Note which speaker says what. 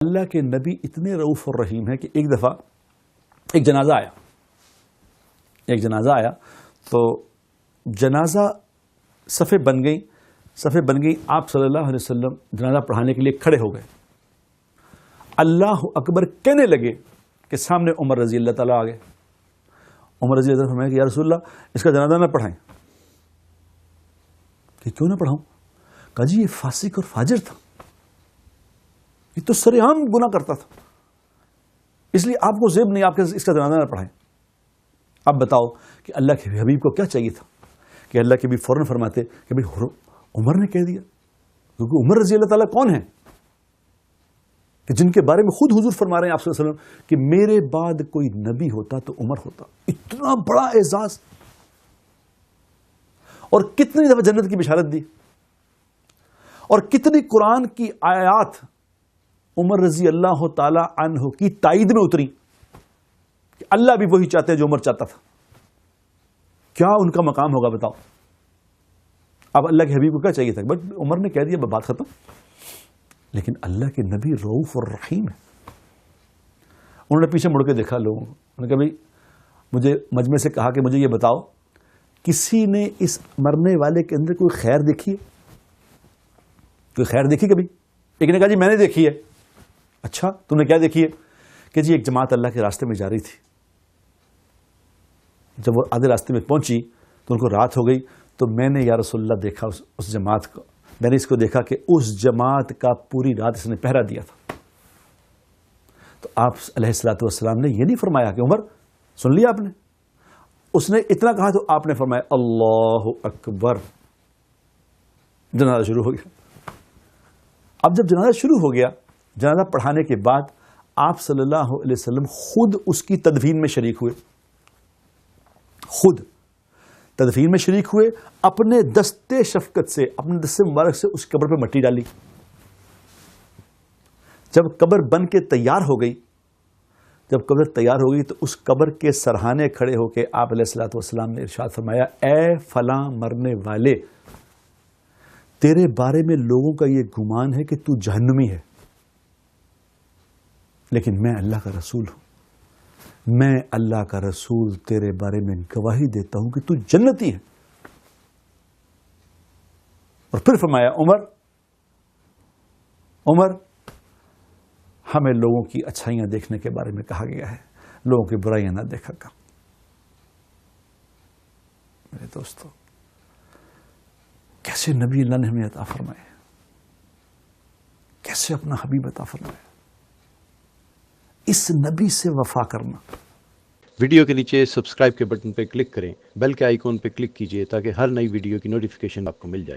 Speaker 1: اللہ کے نبی اتنے رؤوف اور رحیم ہیں کہ ایک دفعہ ایک جنازہ آیا تو جنازہ صفیں بن گئی آپ صلی اللہ علیہ وسلم جنازہ پڑھانے کے لیے کھڑے ہو گئے، اللہ اکبر کہنے لگے کہ سامنے عمر رضی اللہ تعالیٰ آ گئے۔ عمر رضی اللہ تعالیٰ فرمایا کہ یا رسول اللہ اس کا جنازہ نہ پڑھائیں۔ کہ کیوں نہ پڑھاؤں؟ کہا جی یہ فاسق اور فاجر تھا، یہ تو سرعام گناہ کرتا تھا، اس لیے آپ کو زیب نہیں آپ اس کا جنازہ نہ پڑھائیں۔ اب بتاؤ کہ اللہ کے حبیب کو کیا چاہیے تھا کہ اللہ کے بھی فوراً فرماتے کہ بھئی عمر نے کہہ دیا، کیونکہ عمر رضی اللہ تعالیٰ کون ہیں کہ جن کے بارے میں خود حضور فرما رہے ہیں آپ صلی اللہ علیہ وسلم کہ میرے بعد کوئی نبی ہوتا تو عمر ہوتا۔ اتنا بڑا اعزاز، اور کتنی دفعہ جنت کی بشارت دی، اور کتنی قرآن کی آیات عمر رضی اللہ تعالی عنہ کی تائید میں اتری کہ اللہ بھی وہی چاہتے ہیں جو عمر چاہتا تھا۔ کیا ان کا مقام ہوگا بتاؤ؟ اب اللہ کے حبیب کو کیا چاہیے تھا؟ بٹ عمر نے کہہ دیا بات ختم۔ لیکن اللہ کے نبی رؤوف اور رحیم ہے۔ انہوں نے پیچھے مڑ کے دیکھا لوگوں، انہوں نے کہا بھائی مجھے مجمع سے کہا کہ مجھے یہ بتاؤ کسی نے اس مرنے والے کے اندر کوئی خیر دیکھی ہے؟ کوئی خیر دیکھی کبھی؟ ایک نے کہا جی میں نے دیکھی ہے۔ اچھا تم نے کیا دیکھی ہے؟ کہ جی ایک جماعت اللہ کے راستے میں جا رہی تھی، جب وہ آدھے راستے میں پہنچی تو ان کو رات ہو گئی، تو میں نے یا رسول اللہ دیکھا اس جماعت کو، میں نے اس کو دیکھا کہ اس جماعت کا پوری رات اس نے پہرا دیا تھا۔ تو آپ علیہ الصلوۃ والسلام نے یہ نہیں فرمایا کہ عمر سن لیا آپ نے؟ اس نے اتنا کہا تو آپ نے فرمایا اللہ اکبر، جنازہ شروع ہو گیا۔ اب جب جنازہ شروع ہو گیا، جنازہ پڑھانے کے بعد آپ صلی اللہ علیہ وسلم خود اس کی تدفین میں شریک ہوئے، خود تدفین میں شریک ہوئے، اپنے دستے شفقت سے، اپنے دستے مبارک سے اس قبر پہ مٹی ڈالی۔ جب قبر بن کے تیار ہو گئی، تو اس قبر کے سرہانے کھڑے ہو کے آپ علیہ الصلوۃ والسلام نے ارشاد فرمایا اے فلاں مرنے والے، تیرے بارے میں لوگوں کا یہ گمان ہے کہ تو جہنمی ہے، لیکن میں اللہ کا رسول ہوں، میں اللہ کا رسول تیرے بارے میں گواہی دیتا ہوں کہ تو جنتی ہے۔ اور پھر فرمایا عمر ہمیں لوگوں کی اچھائیاں دیکھنے کے بارے میں کہا گیا ہے، لوگوں کی برائیاں نہ دیکھا کر۔ میرے دوستو کیسے نبی اللہ نے ہمیں عطا فرمائے، کیسے اپنا حبیب عطا فرمایا، اس نبی سے وفا کرنا۔
Speaker 2: ویڈیو کے نیچے سبسکرائب کے بٹن پہ کلک کریں، بیل کے آئیکن پہ کلک کیجئے تاکہ ہر نئی ویڈیو کی نوٹیفیکیشن آپ کو مل جائے۔